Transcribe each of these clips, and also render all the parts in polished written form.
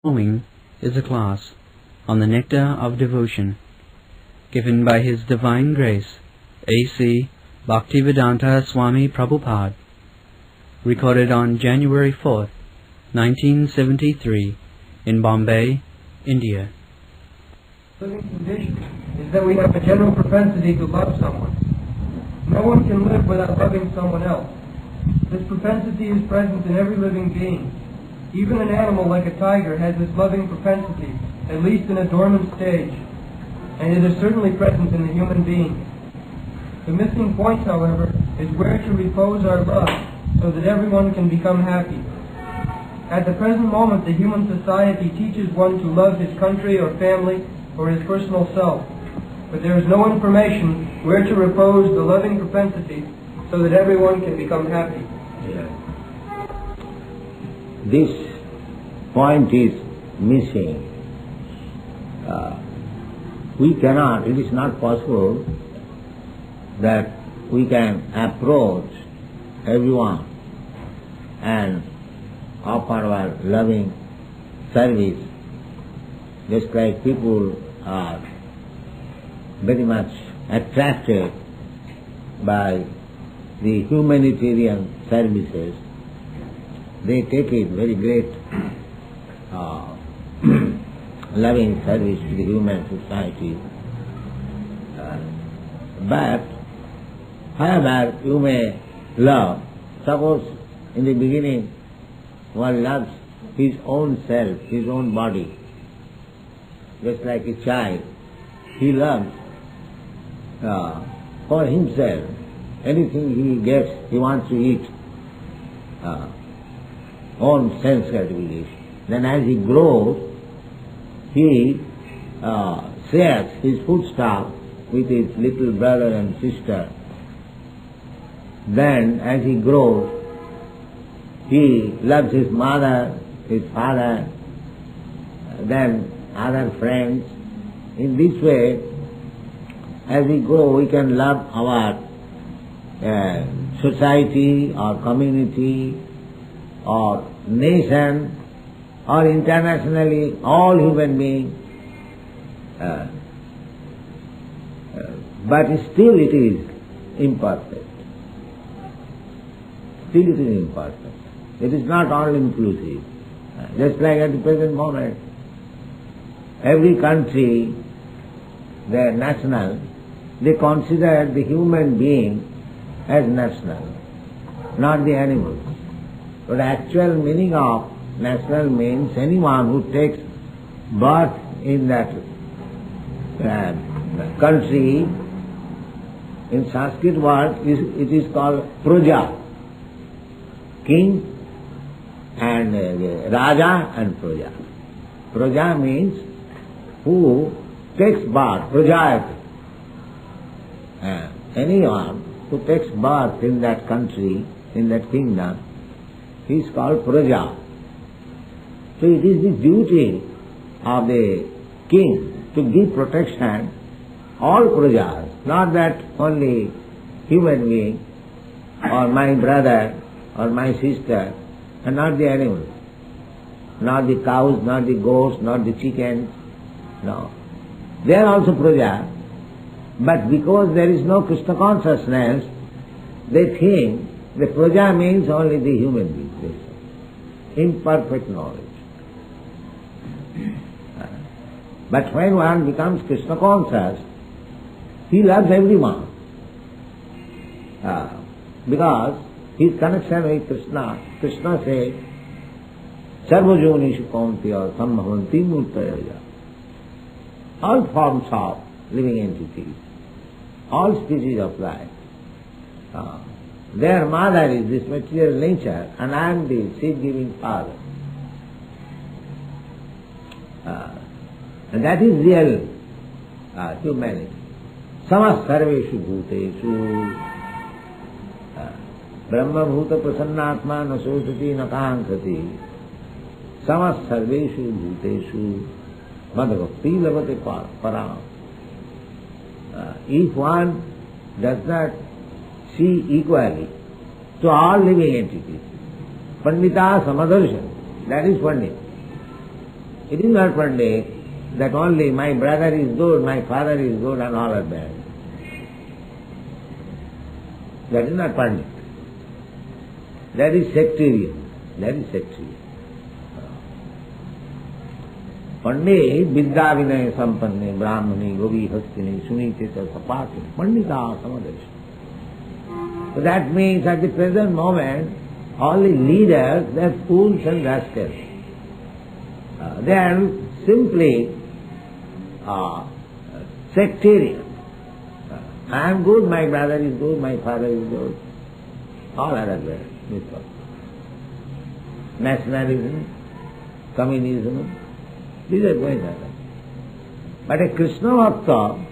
Following is a class on the Nectar of Devotion, given by His Divine Grace, A.C. Bhaktivedanta Swami Prabhupada, recorded on January 4th, 1973, in Bombay, India. Living condition is that we have a general propensity to love someone. No one can live without loving someone else. This propensity is present in every living being. Even an animal like a tiger has this loving propensity, at least in a dormant stage, and it is certainly present in the human being. The missing point, however, is where to repose our love so that everyone can become happy. At the present moment, the human society teaches one to love his country or family or his personal self, but there is no information where to repose the loving propensity so that everyone can become happy. This point is missing. It is not possible that we can approach everyone and offer our loving service, just like people are very much attracted by the humanitarian services. They take it very great loving service to the human society. But however you may love, suppose in the beginning one loves his own self, his own body, just like a child. He loves for himself. Anything he gets, he wants to eat. Own sense gratification. Then as he grows, he shares his foodstuff with his little brother and sister. Then as he grows, he loves his mother, his father, then other friends. In this way, as we grow, we can love our society or community or nation or internationally all human beings. But still it is imperfect. Still it is imperfect. It is not all inclusive. Just like at the present moment, every country, their national, they consider the human being as national, not the animals. But the actual meaning of national means anyone who takes birth in that country. In Sanskrit word, it is called Praja, king and Raja and Praja. Praja means who takes birth, prajayate. Anyone who takes birth in that country, in that kingdom, he is called Praja. So it is the duty of the king to give protection all prajas, not that only human being or my brother or my sister, and not the animals, not the cows, not the goats, not the chickens. No. They are also praja, but because there is no Krishna consciousness, they think the praja means only the human beings. Imperfect knowledge. But when one becomes Krishna conscious, he loves everyone. Because his connection with Krishna, Krishna says, Sarvajonishu kaunteya sambhavanti murtaya. All forms of living entities, all species of life, their mother is this material nature, and I am the seed-giving father. And that is real humanity. Samas sarveshu bhuteshu brahma bhuta prasannatma na sosati na kahankati. Samas sarveshu bhuteshu madhakti lavate param. If one does not see equally to all living entities, Pandita Samadarshan, that is Pandit. It is not Pandit that only my brother is good, my father is good and all are bad. That is not Pandit. That is sectarian. That is sectarian. Pandit vidya vinaya sampanne brahmane govi hastine sunite sapati pandita samadesha. So that means at the present moment all the leaders, they are fools and rascals. They are simply sectarian. I am good, my brother is good, my father is good. All are there. Nationalism, communism, these are going on. But a Krishna Bhakta,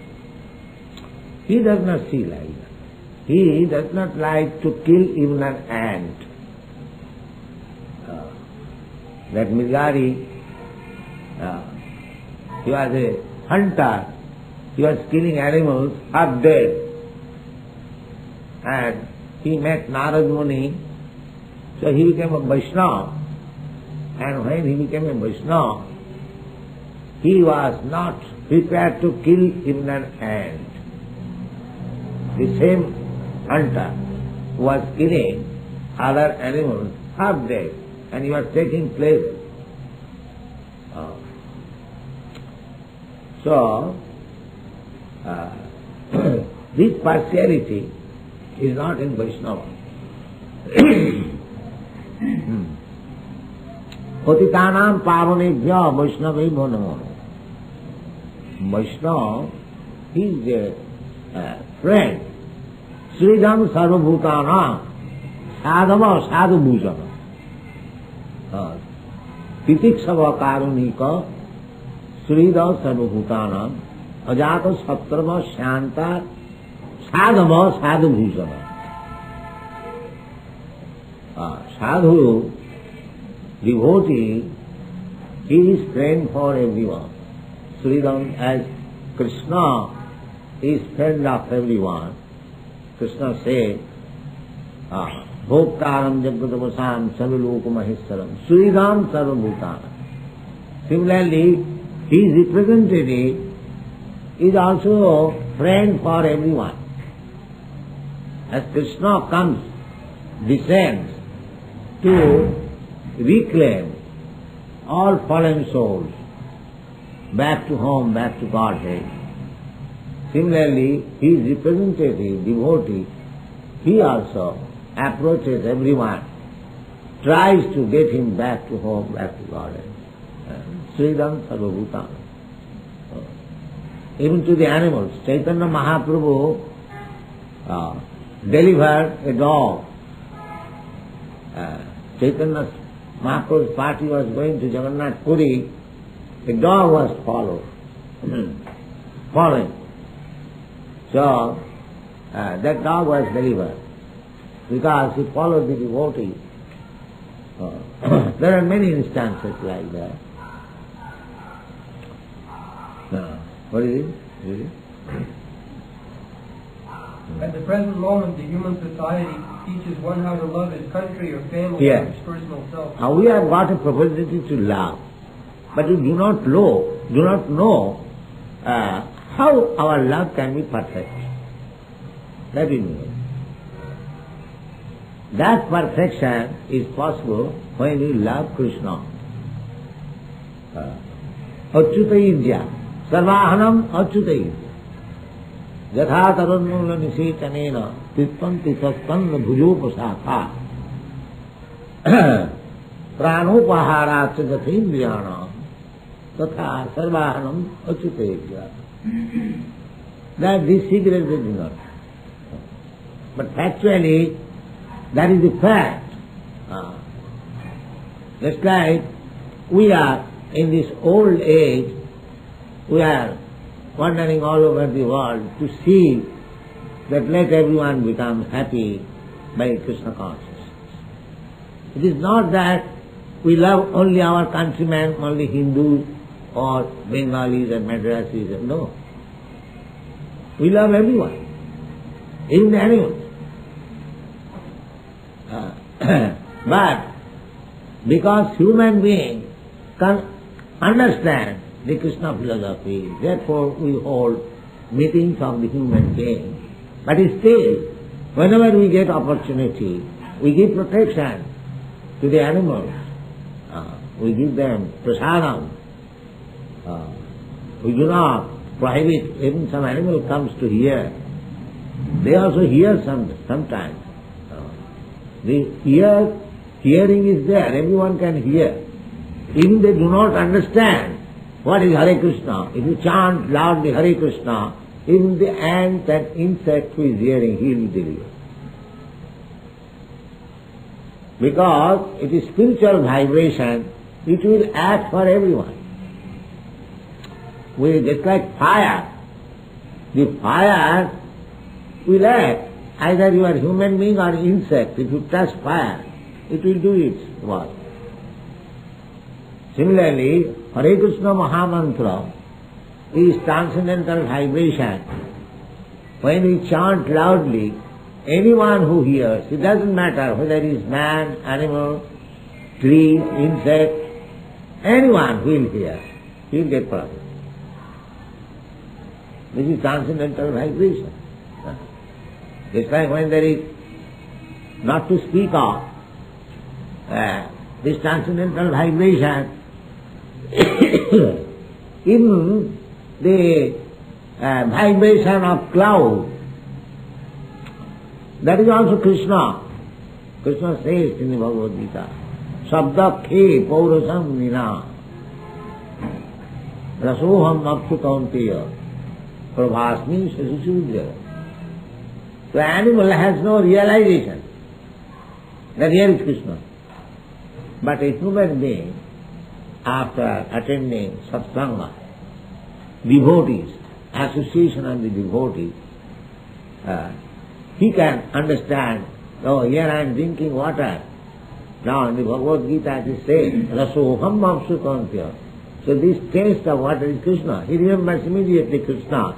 he does not see like that. He does not like to kill even an ant. That Mirgari, he was a hunter, he was killing animals half dead. And he met Narad Muni, so he became a Vaishnava. And when he became a Vaishnava, he was not prepared to kill even an ant. The same hunter who was killing other animals half dead, and he was taking pleasure. So, this partiality is not in Vaishnava. Patitanam pavanebhya Vaishnavebhyo namo. Vaishnava is a friend. Sridham sarvabhutanam sadhava sadhubhujana. Titikshava karunika Sridha sarvabhutanam ajata satrava shanta sadhava sadhubhujana. Sadhu, devotee, he is friend for everyone. Sridham, as Krsna is friend of everyone. Krishna said, Bhoktaram Jagadavasam Sarvalokamaheswaram Sridham Sarvabhutana. Similarly, his representative is also friend for everyone. As Krishna comes, descends to reclaim all fallen souls back to home, back to Godhead. Similarly, his representative, devotee, he also approaches everyone, tries to get him back to home, back to Godhead. Sridham Sarvabhutana. Even to the animals, Chaitanya Mahaprabhu delivered a dog. Chaitanya Mahaprabhu's party was going to Jagannath Puri, a dog was following. So, that dog was delivered because he followed the devotee. There are many instances like that. What is it? At the present moment, the human society teaches one how to love his country or family Yes. or his personal self. Now we have got a propensity to love, but we do not know how our love can be perfect. That we know. That perfection is possible when we love Krishna. Achyutaidya, sarvahanam achyutaidya. Yatha tarannula nisetanena titpanti taspanna bhujopasatha pranopaharat jathindriyana tatha sarvahanam achyutaidya. That this secret they do not. But actually, that is the fact. Just like we are in this old age, we are wandering all over the world to see that let everyone become happy by Krishna consciousness. It is not that we love only our countrymen, only Hindus or Bengalis and Madrasis. No. We love everyone, even the animals. But because human beings understand the Krishna philosophy. Therefore we hold meetings of the human beings. But still, whenever we get opportunity, we give protection to the animals. We give them prasadam. We do not prohibit, even some animal comes to hear. They also hear sometimes. The hearing is there, everyone can hear. Even they do not understand what is Hare Krishna. If you chant loudly Hare Krishna, even the ant and insect who is hearing, he will deliver. Because it is spiritual vibration, it will act for everyone. Just like fire. The fire will act. Either you are human being or insect. If you touch fire, it will do its work. Similarly, Hare Krishna Mahamantra is transcendental vibration. When we chant loudly, anyone who hears, it doesn't matter whether it is man, animal, tree, insect, anyone who will hear, he will get profit. This is transcendental vibration. Just like when there is, not to speak of, this transcendental vibration, even the vibration of cloud, that is also Krishna. Krishna says in the Bhagavad Gita, Sabda khe paurasam nina rasoham apsu kaunteya prabhasmi sasisudya. The animal has no realization that here is Krishna. But a human being, after attending satsanga, devotees, association of the devotees, he can understand, oh, here I am drinking water. Now in the Bhagavad Gita it is said, Rasoham Apsukantya. So this taste of water is Krishna. He remembers immediately Krishna.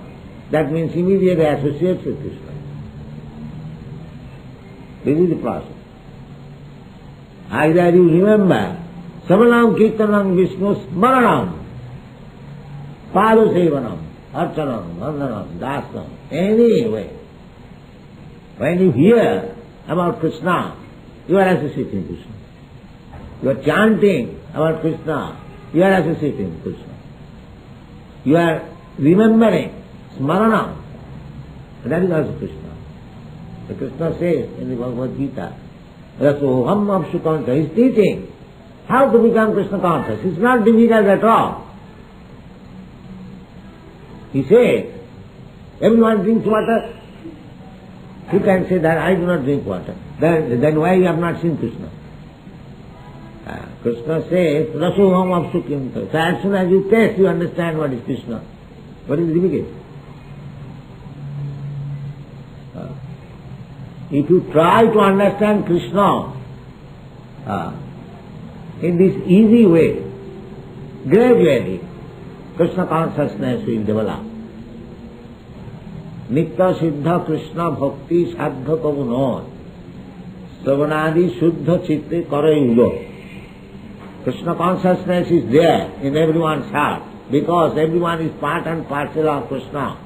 That means immediately associates with Krishna. This is the process. Either you remember Samanam Kirtanam Vishnu Smaranam, Padu Sevanam, Archanam, Vandanam, Dasam, any way. When you hear about Krishna, you are associating Krishna. You are chanting about Krishna, you are associating Krishna. You are remembering Smaranam, that is also Krishna. So Krishna says in the Bhagavad Gita, Rasoham Apsukanta, he is teaching how to become Krishna conscious. It's not difficult at all. He says, everyone drinks water. You can say that I do not drink water. Then why you have not seen Krishna? Krishna says, Rasoham Apsukanta. So as soon as you taste, you understand what is Krishna. What is difficult? If you try to understand Krishna in this easy way, gradually Krishna consciousness will develop. Nitya Siddha Krishna Bhakti Saddha Kavuno Savanadi Shuddha Chitte Karayudo. Krishna consciousness is there in everyone's heart because everyone is part and parcel of Krishna.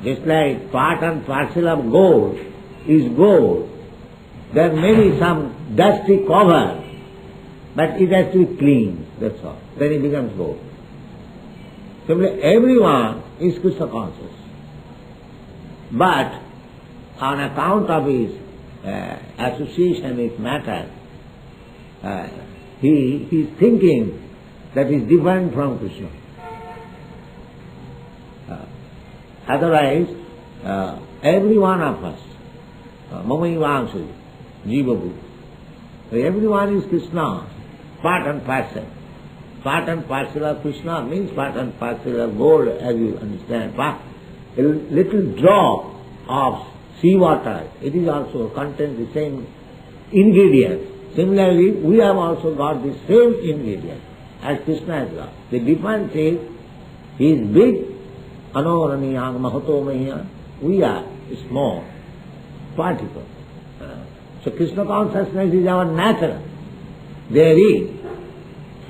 Just like part and parcel of gold is gold. There may be some dusty cover, but it has to be clean, that's all. Then it becomes gold. Simply everyone is Krishna conscious. But on account of his association with matter, he is thinking that is different from Krishna. Otherwise, every one of us, Mamaivangshu, Jivabu, everyone is Krishna, part and parcel. Part and parcel of Krishna means part and parcel of gold, as you understand. A little drop of sea water, it is also contains the same ingredient. Similarly, we have also got the same ingredient as Krishna has got. The difference is, he is big, Anoraniyang Mahatomaya, we are small, particle. So Krishna consciousness is our nature. There is.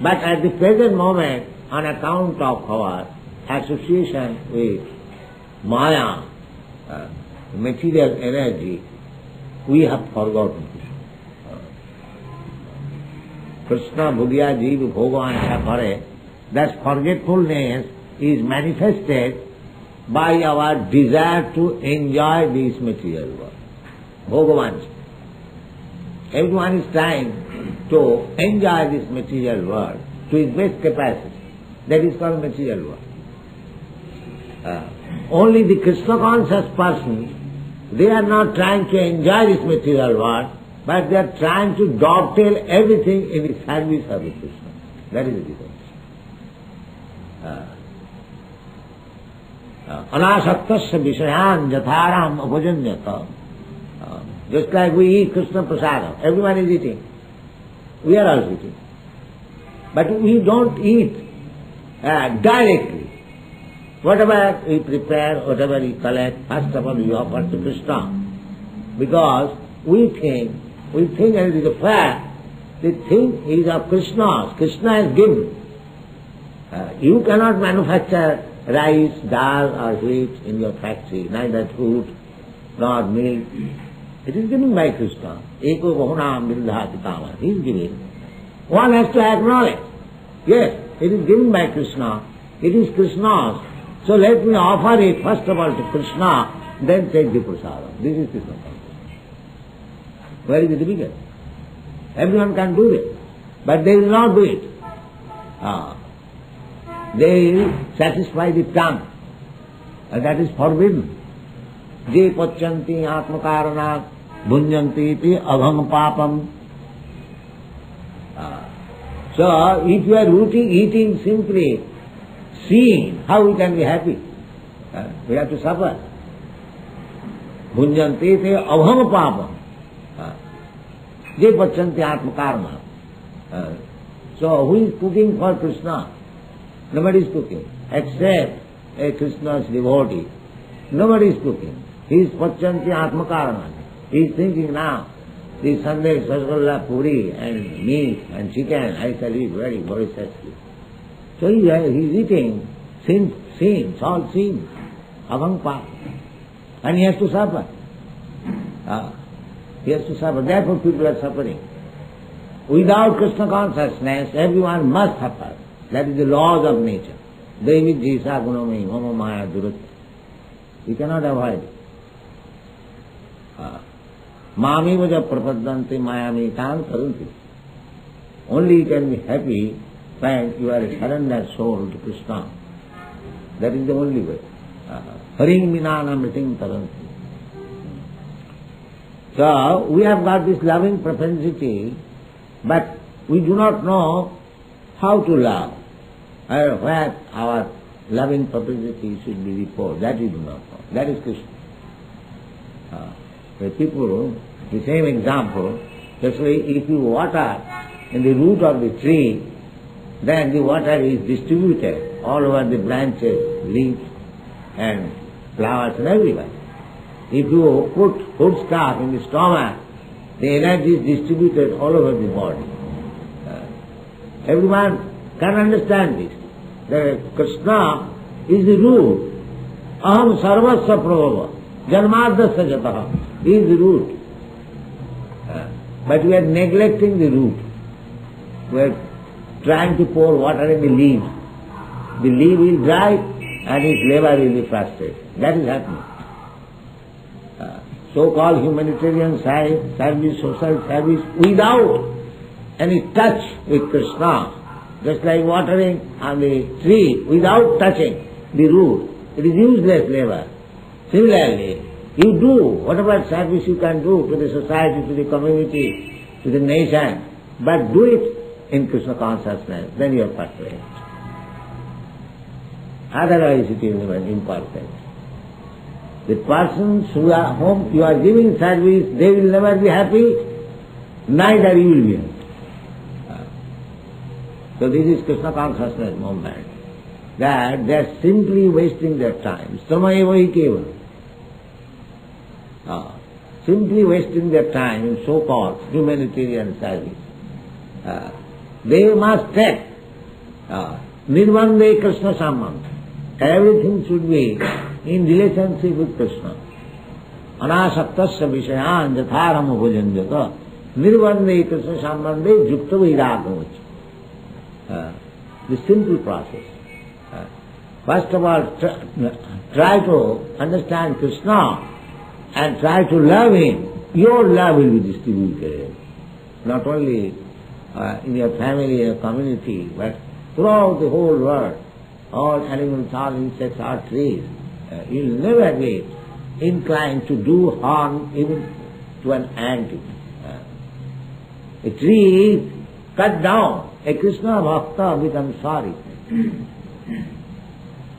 But at the present moment, on account of our association with Maya, material energy, we have forgotten Krishna Bhugya Jiva Bhagavan Chakare. That forgetfulness is manifested by our desire to enjoy this material world. Bhagavan. Everyone is trying to enjoy this material world to his best capacity. That is called material world. Only the Krishna conscious person, they are not trying to enjoy this material world, but they are trying to dovetail everything in the service of the Krishna. That is the difference. Anasaktasya vishayan jatharam abhajanyata. Just like we eat Krishna prasada, everyone is eating. We are also eating. But we don't eat directly. Whatever we prepare, whatever we collect, first of all we offer to Krishna. Because we think, and it is a fact, the thing is of Krishna's. Krishna has given. You cannot manufacture rice, dal or wheat in your factory, neither food nor milk. It is given by Krishna. Eko bahunam vildha pitama. He is giving. One has to acknowledge. Yes, it is given by Krishna. It is Krishna's. So let me offer it first of all to Krishna, then take the prasadam. This is Krishna consciousness. Where is the difficult? Everyone can do it, but they will not do it. They will satisfy the tongue, and that is forbidden. Je pachanti atmakaranat bhunjanti iti abham papam. So if you are eating simply, seeing, how we can be happy? We have to suffer. Bhunjanti iti abham papam. Je pachanti atmakaranat. So who is cooking for Krishna? Nobody is cooking, except a Krishna's devotee. Nobody is cooking. He is pachanti atmakaranat. He is thinking now, this Sunday Rasgulla, Puri and meat and chicken, I shall eat very voraciously. So he is eating sins, all sins, avangpa. And he has to suffer. He has to suffer. Therefore people are suffering. Without Krishna consciousness, everyone must suffer. That is the laws of nature. Devi jisa gunami mama maya durat. We cannot avoid it. Mami vaja prapadanti mayami tan karunti. Only you can be happy when you are a surrendered soul to Krishna. That is the only way. Haring minana mriting taranti. So we have got this loving propensity, but we do not know how to love, or where our loving propensity should be reposed. That we do not know. That is Krishna. The people, the same example, especially if you water in the root of the tree, then the water is distributed all over the branches, leaves and flowers and everywhere. If you put food stuff in the stomach, the energy is distributed all over the body. Everyone can understand this. That Krishna is the root. Aham sarvasya prabhava, janmadasya jataha. He is the root. But we are neglecting the root. We are trying to pour water in the leaves. The leaf will dry and its labor will be frustrated. That is happening. So-called humanitarian service, social service, without any touch with Krishna, just like watering on the tree without touching the root, it is useless labor. Similarly, you do whatever service you can do to the society, to the community, to the nation, but do it in Krishna consciousness, then you are perfect. Otherwise it is even imperfect. The persons whom you are giving service, they will never be happy, neither you will be happy. So this is Krishna consciousness movement, that they are simply wasting their time. Samayeva hi kevalam. Simply wasting their time in so-called humanitarian service. They must take Nirvande Krishna Sambandha. Everything should be in relationship with Krishna. Anasaktasya Vishayan Jatharama Bhujanjata. Nirvande Krishna Sambandhe Jukta Vairagavacha. The simple process. First of all, try to understand Krishna and try to love Him. Your love will be distributed. Not only in your family, your community, but throughout the whole world. All animals, all insects, all trees. You will never be inclined to do harm even to an ant. A tree is cut down. A Krishna Bhakta becomes sorry.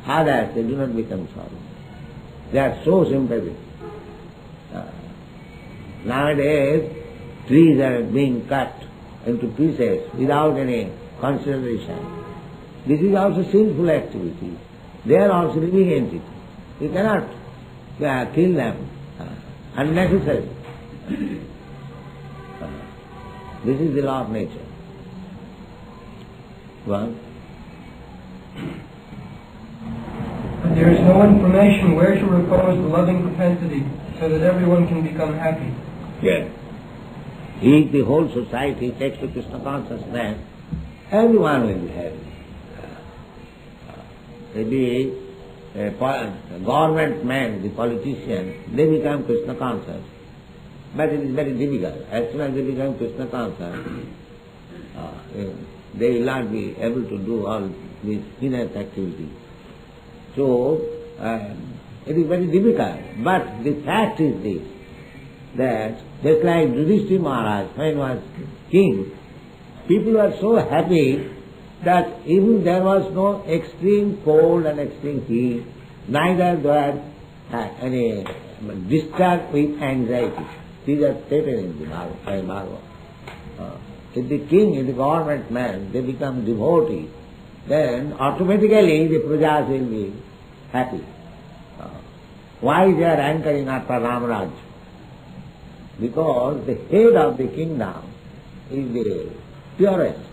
Others, they do not become sorry. They are so sympathetic. Nowadays, trees are being cut into pieces without any consideration. This is also sinful activity. They are also living entities. You cannot kill them unnecessarily. This is the law of nature. One. There is no information where to repose the loving propensity so that everyone can become happy. Yes. If the whole society takes to Krishna consciousness, everyone will be happy. Maybe a government man, the politician, they become Krishna conscious. But it is very difficult. As soon as they become Krishna conscious, they will not be able to do all these heinous activities. So, it is very difficult. But the fact is this, that just like Yudhishthira Maharaj, when he was king, people were so happy that even there was no extreme cold and extreme heat, neither were any disturbed with anxiety. These are stated in the Bhagavad. If the king, if the government man, they become devotees, then automatically the prajas will be happy. Why they are anchoring after Ramaraj? Because the head of the kingdom is the purest.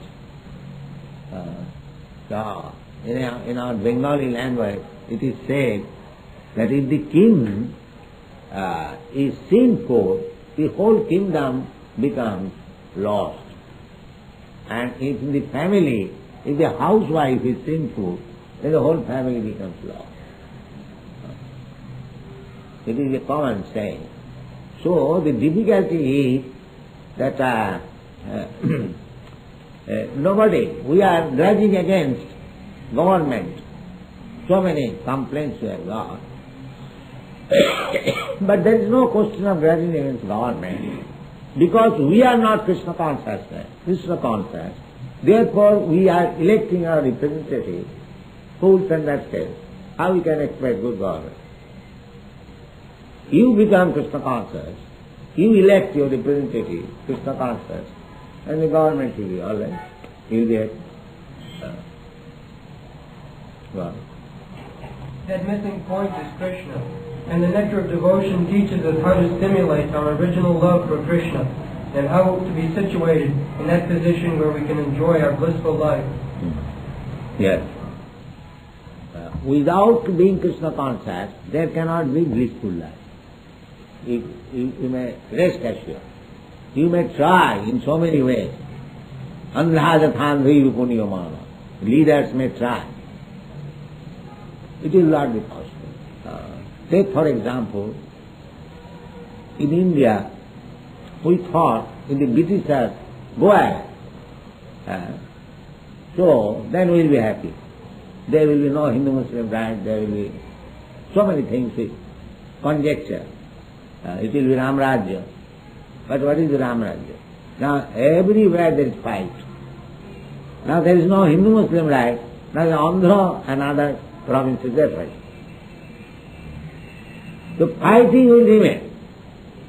In our Bengali language, it is said that if the king is sinful, the whole kingdom becomes lost. And if in the family, if the housewife is sinful, then the whole family becomes lost. It is a common saying. So the difficulty is that nobody, we are grudging against government. So many complaints we have got. But there is no question of grudging against government, because we are not Krishna conscious. Therefore we are electing our representatives, fools and rascals. How we can expect good government? You become Krishna conscious, you elect your representative, Krishna conscious, and the government will be all right. You will be happy. That missing point is Krishna, and the nectar of devotion teaches us how to stimulate our original love for Krishna, and how to be situated in that position where we can enjoy our blissful life. Yes. Without being Krishna conscious, there cannot be blissful life. You may rest assured. You may try in so many ways. Andhajathandhi vipuniyamana. Leaders may try. It will not be possible. Take for example, in India, we thought in the Britishers, go ahead. So then we will be happy. There will be no Hindu-Muslim right, there will be so many things with conjecture. It will be Ramrajya. But what is the Ramrajya? Now everywhere there is fight. Now there is no Hindu-Muslim right, now in Andhra and other provinces they fight. The fighting will remain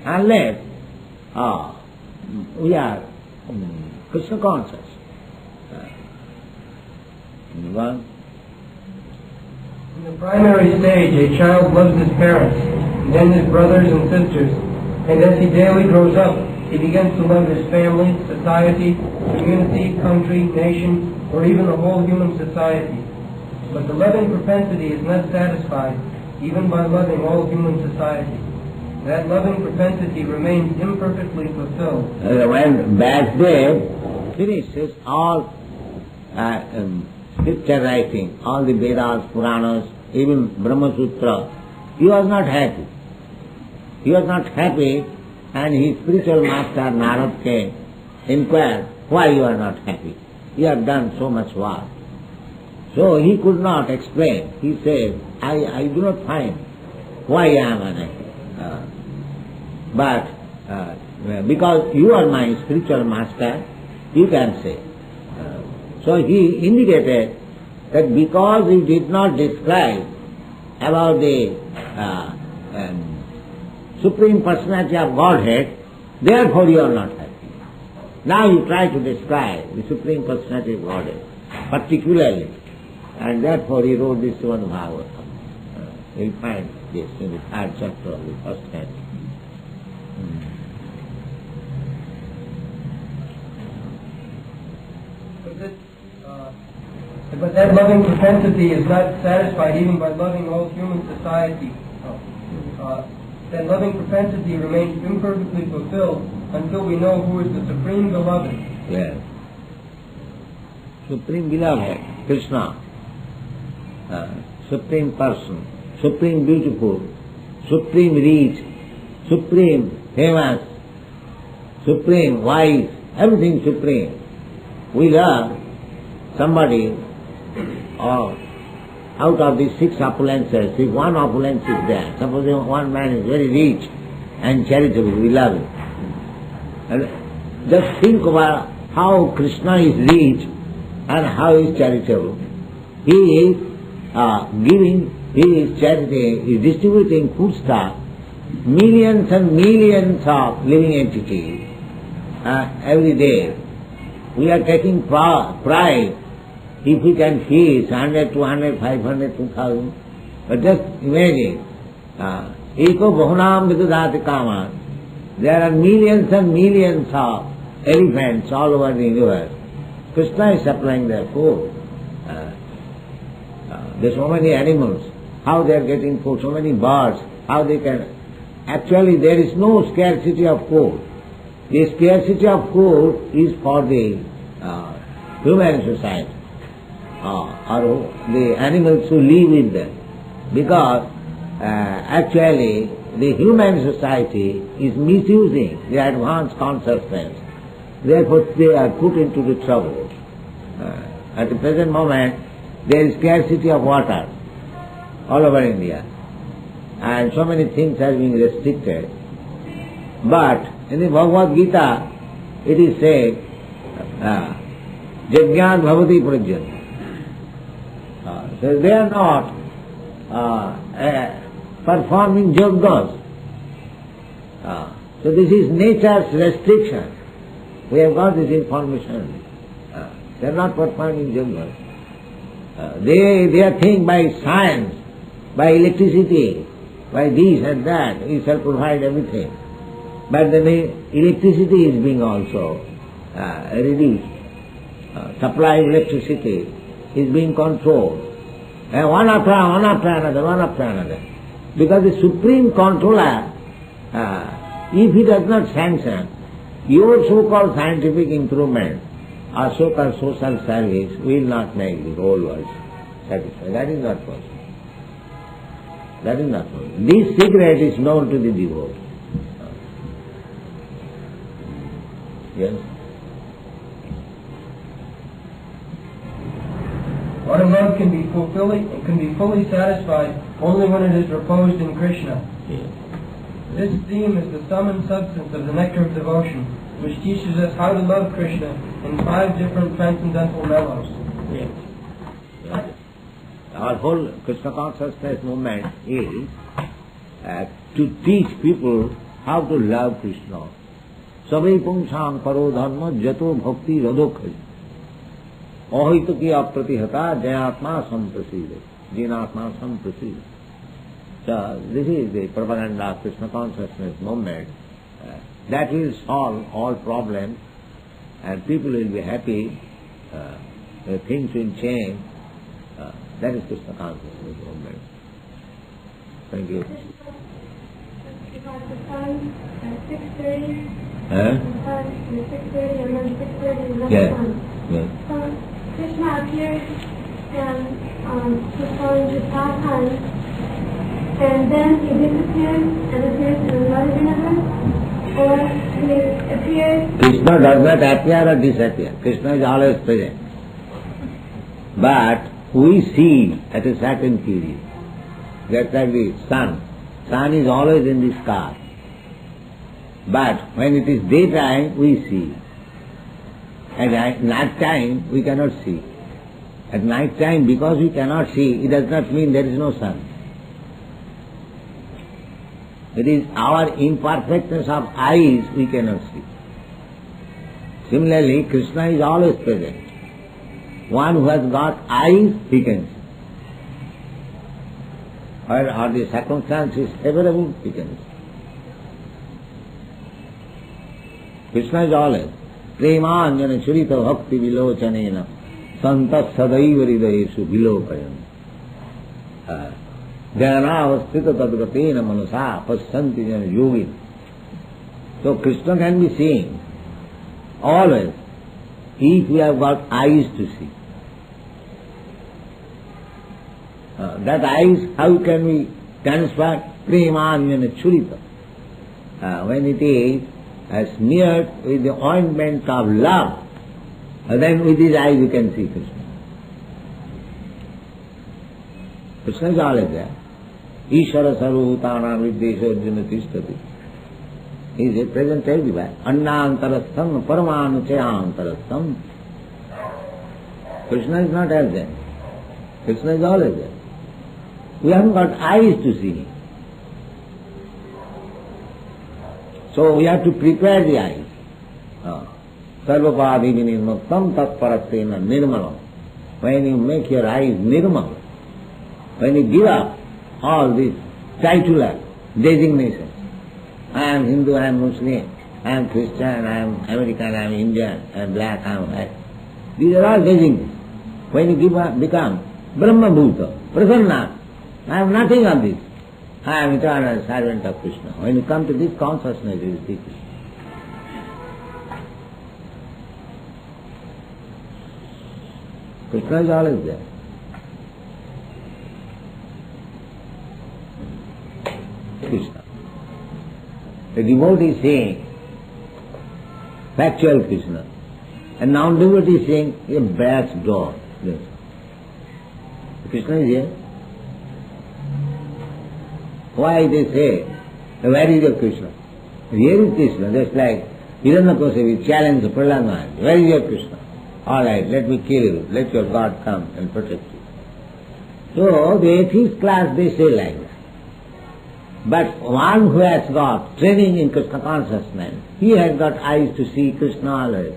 unless we are Krishna conscious. One. In the primary stage, a child loves his parents, and then his brothers and sisters, and as he daily grows up, he begins to love his family, society, community, country, nation, or even the whole human society. But the loving propensity is not satisfied even by loving all human society. That loving propensity remains imperfectly fulfilled. When Vyasadeva finishes all scripture writing, all the Vedas, Puranas, even Brahma Sutra, he was not happy. He was not happy, and his spiritual master Narad came, inquired, why you are not happy? You have done so much work. So he could not explain. He said, I do not find why I am unhappy. But because you are my spiritual master, you can say. So he indicated that because you did not describe about the Supreme Personality of Godhead, therefore you are not happy. Now you try to describe the Supreme Personality of Godhead particularly, and therefore he wrote this one Bhagavatam. You'll find this in the 3rd chapter of the 1st canto. But that loving propensity is not satisfied even by loving all human society. That loving propensity remains imperfectly fulfilled until we know who is the Supreme Beloved. Yes. Supreme Beloved, Krsna. Supreme Person, Supreme Beautiful, Supreme Rich, Supreme Famous, Supreme Wise, everything Supreme. We love somebody or out of these 6 opulences, if one opulence is there, suppose one man is very rich and charitable, we love him. And just think about how Krishna is rich and how he is charitable. He is giving his charity, he is distributing foodstuff, millions and millions of living entities every day. We are taking pride if we can feed 100, 200, 500, 2000. But just imagine, eko bahunam vidudati kama. There are millions and millions of elephants all over the universe. Krishna is supplying their food. There are so many animals, how they are getting food, so many birds, how they can... Actually there is no scarcity of food. The scarcity of food is for the human society. Or the animals who live with them. Because actually the human society is misusing the advanced consciousness. Therefore they are put into the trouble. At the present moment there is scarcity of water all over India. And so many things are being restricted. But in the Bhagavad Gita it is said, Jajñān bhavati prajayate. So they are not performing yogas. So this is nature's restriction. We have got this information. They are not performing yogas. They are thinking by science, by electricity, by this and that, we shall provide everything. But the electricity is being also reduced. Supply of electricity is being controlled. One after another. Because the supreme controller, if he does not sanction your so-called scientific improvement or so-called social service, will not make the whole world satisfied. That is not possible. That is not possible. This secret is known to the devotee. Yes? Our love can be fully satisfied only when it is reposed in Krishna. Yes. This theme is the sum and substance of the Nectar of Devotion, which teaches us how to love Krishna in 5 different transcendental mellows. Yes. Yes. Our whole Krishna consciousness movement is to teach people how to love Krishna. Savai pumsam paro dharma jato bhakti radokhaji. Ahita ki apratihata jayatma samprasida. Jinatma samprasida. So this is the propaganda of Krishna consciousness movement. That will solve all problems and people will be happy things will change. That is Krishna consciousness. Thank you. About the sun at 6:30. Huh? The sun at 6:30 and then 6:30 the Yes. sun. Yes. So Krishna appears and performs the sadhana, and then he disappears and appears in another universe, or he appears. Krishna does not appear or disappear. Krishna is always present. But we see at a certain period. Just like the sun. Sun is always in the sky. But when it is daytime, we see. At night time, we cannot see. At night time, because we cannot see, it does not mean there is no sun. It is our imperfectness of eyes we cannot see. Similarly, Krishna is always present. One who has got eyes, he can see. Or the circumstance is favorable, he can see. Krishna is always. Premanjana churita bhakti vilochanena santas sadaiva hridayeshu vilopayam. Jnanavastita tadgatena manasa pasyanti jana yogin. So Krishna can be seen always if we have got eyes to see. That eyes, how can we transfer premanjana churita? When it is smeared with the ointment of love, then with his eyes you can see Krishna. Krishna is always there. Ishvara sarvabhutana viddesho arjuna tishtati. He is present everywhere. Annantarastham paramanuchayantarastham. Krishna is not absent. Krishna is always there. We haven't got eyes to see him. So we have to prepare the eyes. Sarvapadi vinirmuktam tatparastena nirmalam. When you make your eyes nirmal, when you give up all these titular designations, I am Hindu, I am Muslim, I am Christian, I am American, I am Indian, I am black, I am white. These are all designations. When you give up, become Brahma Bhuta, Prasanna, I have nothing of this. I am eternal servant of Krishna. When you come to this consciousness, it is different. Krishna is always there. Krishna. The devotee is saying factual Krishna. And non-devotee is saying a back door. Yes. Krishna is here. Why they say, where is your Krishna? Here is Krishna, just like Hiranyakasipu challenged Prahlad Maharaj. Where is your Krishna? All right, let me kill you. Let your God come and protect you. So the atheist class, they say like that. But one who has got training in Krishna consciousness, he has got eyes to see Krishna always.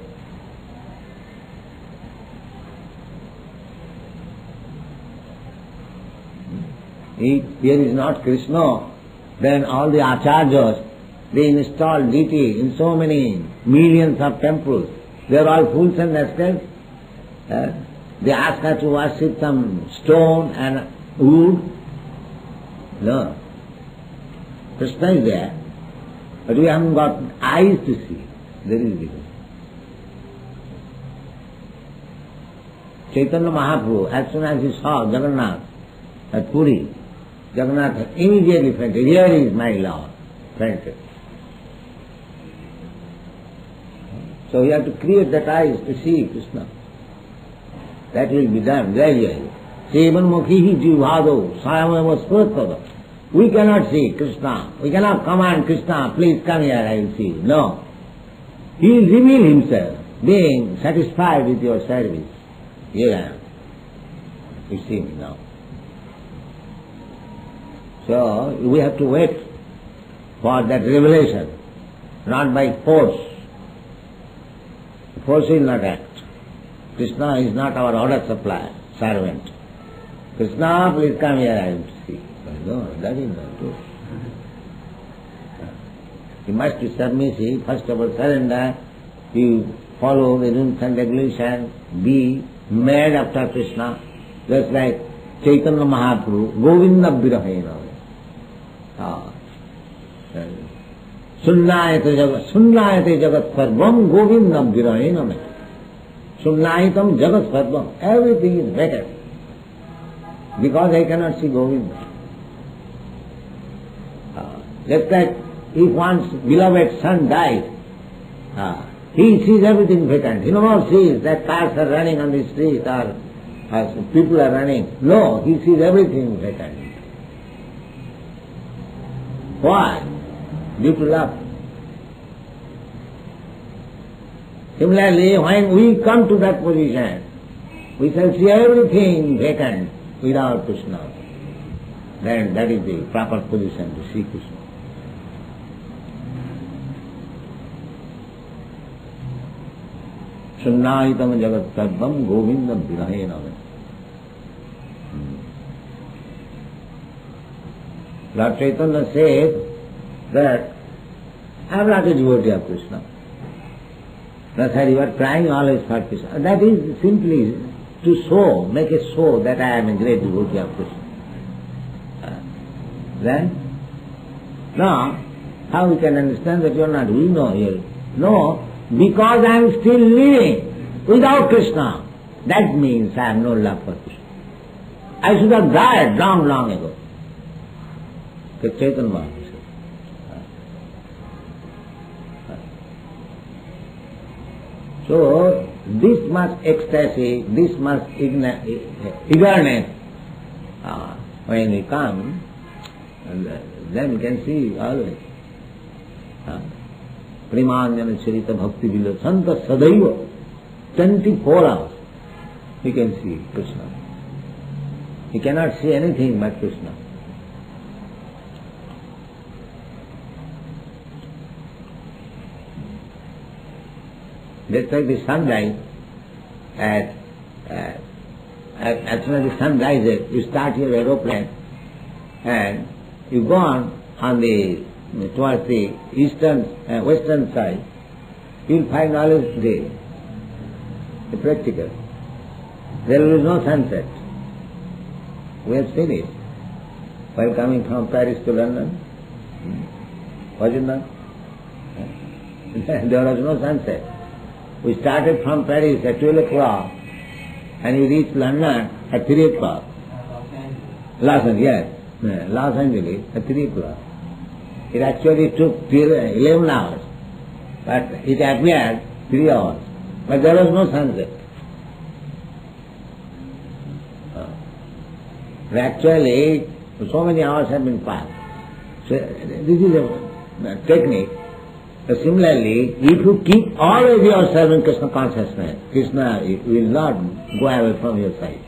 If here is not Krishna, then all the acharyas, they install deity in so many millions of temples. They are all fools and rascals. They ask her to worship some stone and wood. No. Krishna is there, but we haven't got eyes to see. There is difference. Chaitanya Mahaprabhu, as soon as he saw Jagannath at Puri, Jagannath immediately fainted. Here is my Lord. Fainted. So we have to create that eyes to see Krishna. That will be done gradually. Sevan mukhihi jivhado sayameva spurtada. We cannot see Krishna. We cannot command Krishna, please come here, I will see you. No. He will reveal himself, being satisfied with your service. Here I am. You see me now. So we have to wait for that revelation, not by force. Force will not act. Krishna is not our order supplier, servant. Krishna, please come here, I will see. No, that is not true. You must be submissive, first of all surrender, you follow the rules and regulations, be mad after Krishna, just like Chaitanya Mahaprabhu, Govinda Virahena. Sunnayate jagat sarvam Govinda Virahena. Sunnayitam jagat sarvam. Everything is better. Because I cannot see Govinda. Just like if one's beloved son dies, he sees everything vacant. He never sees that cars are running on the street or people are running. No, he sees everything vacant. Why? Due to love. Similarly, when we come to that position, we shall see everything vacant without Krishna. Then that is the proper position to see Krishna. Sunnayitam jagat sarvam Govinda Virahena. Lord Chaitanya said that I am not a devotee of Krishna. That's why you are crying always for Krishna. That is simply to show, make a show that I am a great devotee of Krishna. Then, now, how we can understand that you are not? We know here. No, because I am still living without Krishna. That means I have no love for Krishna. I should have died long, long ago. Chaitanya Mahaprabhu said. So, this much ecstasy, this much eagerness, when we come, then we can see always. Primanjana Charita Bhakti Vilo Santa Sadaiva, 24 hours, we can see Krishna. He cannot see anything but Krishna. Just like the sunrise, as soon as the sun rises, you start your aeroplane and you go on the towards the western side, you will find always day, the practical. There is no sunset. We have seen it while coming from Paris to London. Was it not? There was no sunset. We started from Paris at 12 o'clock and we reached London at 3 o'clock. Los Angeles at 3 o'clock. It actually took 11 hours, but it appeared 3 hours. But there was no sunset. Actually, so many hours have been passed. So this is a technique. So similarly, if you keep always yourself in Krishna consciousness, Krishna will not go away from your sight.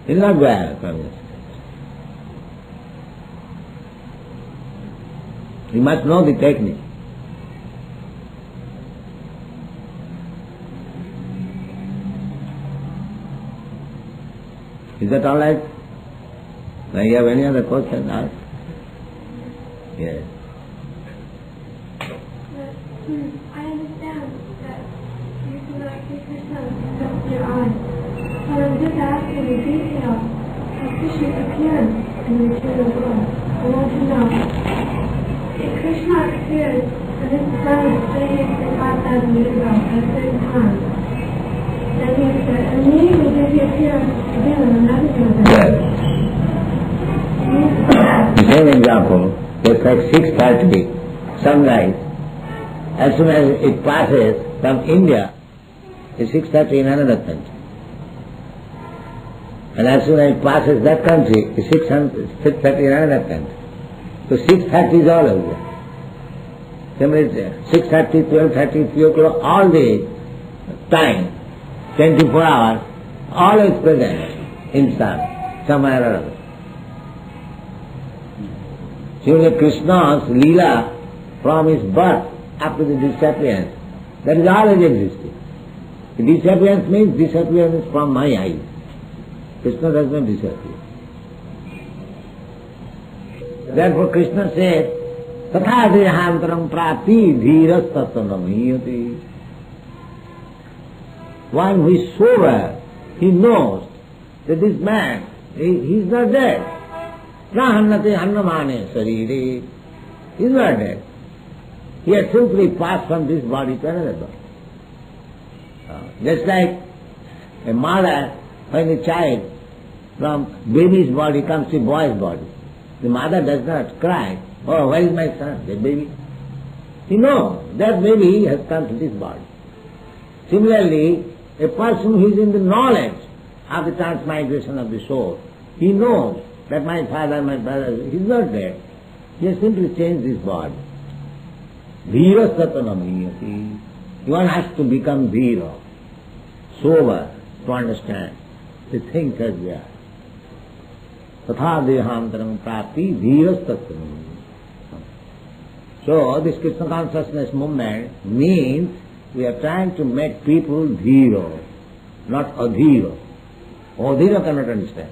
He will not go away from your sight. You must know the technique. Is that all right? Now you have any other question? Ask. Yes. I understand that you cannot see Krishna with your eyes. But I'm just asking the details of Krishna's appearance in the material world. I want to know, if Krishna appears and this sun is staying for 5,000 years ago at a certain time, that means that immediately does he appear again in another universe? The same example, just like 6:30 sunrise, as soon as it passes from India, it's 6:30 in another country. And as soon as it passes that country, it's 6:30 in another country. So 6:30 is all over. Similarly, 6:30, 12:30, 3 o'clock, all the time, 24 hours, always present in sun, somewhere or other. So Krishna's Leela from his birth up to the disappearance, that is always existing. The disappearance means disappearance from my eyes. Krishna does not disappear. Therefore Krishna says, Tatha dehantaram prati dhiras tatanamiyati. One who is sober, he knows that this man, he is not dead. Prahannate annamane sarire. He is not dead. He has simply passed from this body to another body. Just like a mother, when a child from baby's body comes to boy's body, the mother does not cry, "Oh, where is my son, the baby?" He knows that baby has come to this body. Similarly, a person who is in the knowledge of the transmigration of the soul, he knows that my father, my brother, he is not dead. He has simply changed his body. Dhira satanamiyati. One has to become dhira, sober, to understand the things as they are. Tatha dehantaram prapti dhira satanamiyati. So, this Krishna consciousness movement means we are trying to make people dhira, not adhira. Adhira cannot understand.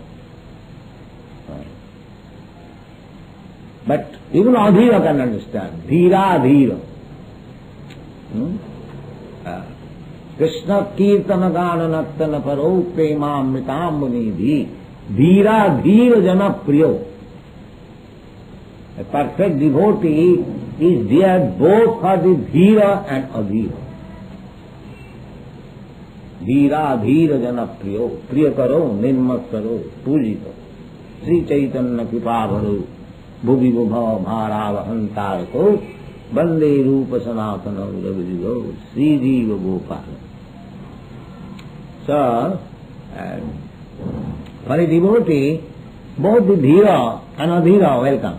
But even adhira can understand. Dhira, dhira. Krishna kirtana gana nattana paro premamritam munidhi dhira dhira jana priyo. A perfect devotee is dear both for the dhira and adhira. Dhira dhira jana priyo. Priya karo, nirmat karo, pujito. Sri Chaitanya kripa bharo. Bhuvi bhava bharavahantar ko. Bande rupa sanatana ravijigo. Sri jiva gopala. So, for a devotee, both the dhira and adhira welcome.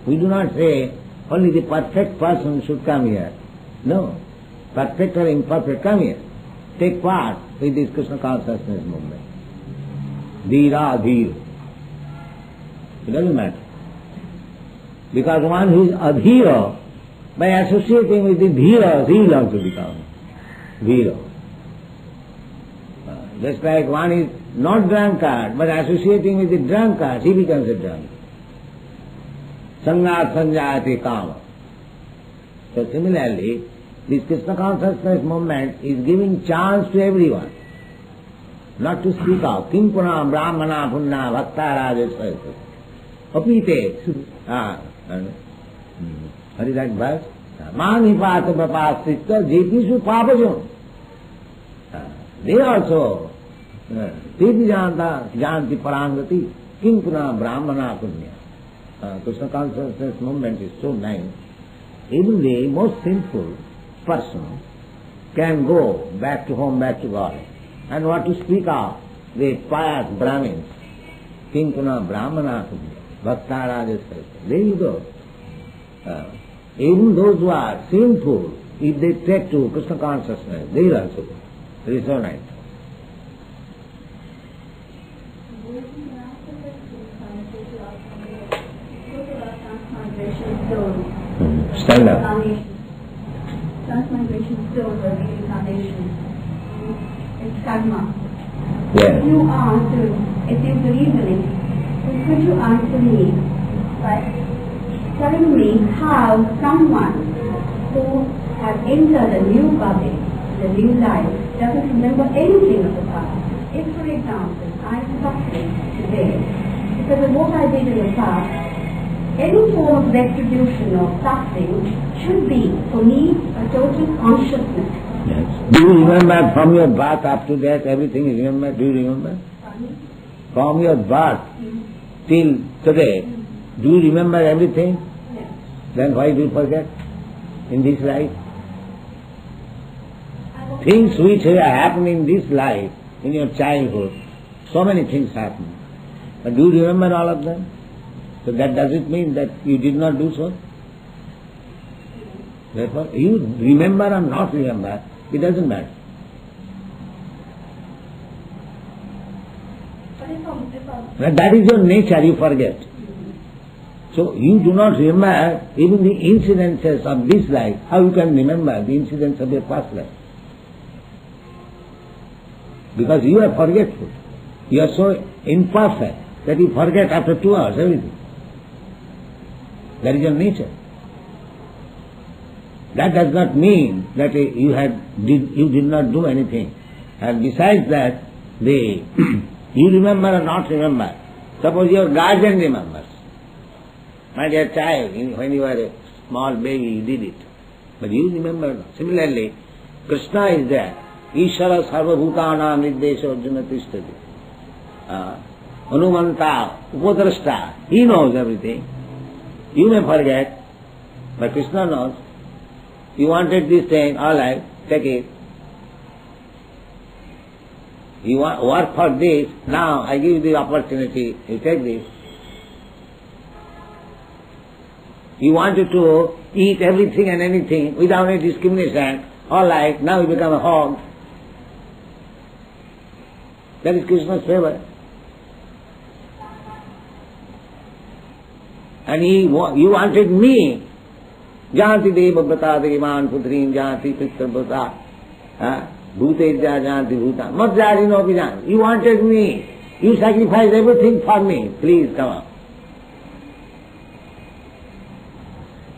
We do not say only the perfect person should come here. No. Perfect or imperfect, come here. Take part with this Krishna consciousness movement. Dhira, dhira. It doesn't matter. Because one who is adhira, by associating with the dhira, he will also become dhira. Just like one is not drunkard, but associating with the drunkard, he becomes a drunkard. Sangat prajayate kama. So similarly, this Krishna consciousness movement is giving chance to everyone, not to speak out. Kim puna brahmana punna bhakta rajas apite. What is that verse? Mani pata prapasita jepisu papajon. They also, Titi janti parangati, kim puna brahmana punya. Krishna consciousness movement is so nice. Even the most sinful person can go back to home, back to God. And what to speak of, the pious Brahmins, Kinkuna Brahmana, Bhaktarajas, there you go. Even those who are sinful, if they take to Krishna consciousness, they will also go. It is so nice. Stand up. Transmigration stone or reincarnation. It's karma. Yeah. If you believe in it, then could you answer me by telling me how someone who has entered a new body, a new life, doesn't remember anything of the past? If, for example, I am suffering today because of what I did in the past, any form of retribution or suffering should be, for me, a total consciousness. Yes. Do you remember from your birth up to death, everything is remembered? Do you remember? From your birth till today, do you remember everything? Yes. Then why do you forget in this life? Things which have happened in this life, in your childhood, so many things happen. But do you remember all of them? So that doesn't mean that you did not do so. Therefore, you remember or not remember, it doesn't matter. But that is your nature, you forget. So you do not remember even the incidences of this life. How you can remember the incidents of your past life? Because you are forgetful. You are so imperfect that you forget after 2 hours everything. That is your nature. That does not mean that you did not do anything. And besides that, you remember or not remember. Suppose your guardian remembers. My dear child, when you were a small baby, you did it. But you remember not. Similarly, Krishna is there. Ishara sarva bhutanam nirdesha arjuna tishtati. Anumanta, upadrashta. He knows everything. You may forget, but Krishna knows. You wanted this thing, all right, take it. You work for this, now I give you the opportunity, you take this. You wanted to eat everything and anything without any discrimination, all right, now you become a hog. That is Krishna's favor. And you wanted me. Janti deva brata devan putrin janti pitra brata bhutejja janti bhutan madjari no vijan. You wanted me. You sacrificed everything for me. Please come on.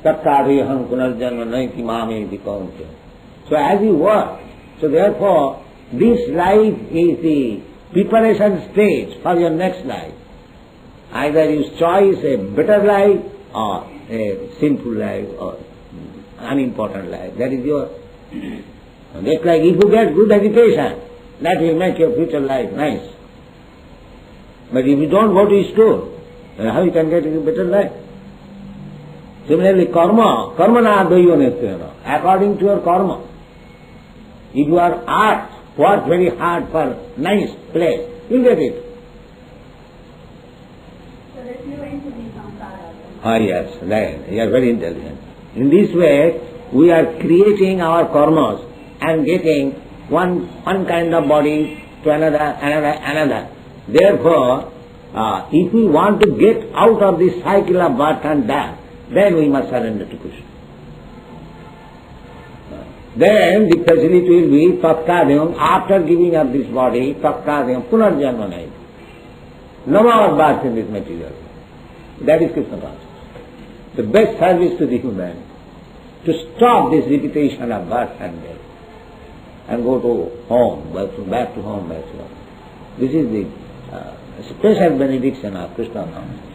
Tattadeham punarjanma naiti mame dikauncha. So as you work, so therefore this life is the preparation stage for your next life. Either you choose a better life or a sinful life or unimportant life. That is your... Just like if you get good education, that will make your future life nice. But if you don't go to school, then how you can get a better life? Similarly, karma na adhaiyo netyana. According to your karma. If you are work very hard for nice place, you'll get it. Yes, right. You are very intelligent. In this way, we are creating our karmas and getting one kind of body to another. Therefore, if we want to get out of this cycle of birth and death, then we must surrender to Krishna. Then the facility will be tattadhyam, after giving up this body, tattadhyam punarjanma naiti. No more birth in this material. That is Krishna consciousness. The best service to the human, to stop this repetition of birth and death, and go to home, back to home. This is the special benediction of Krishna consciousness.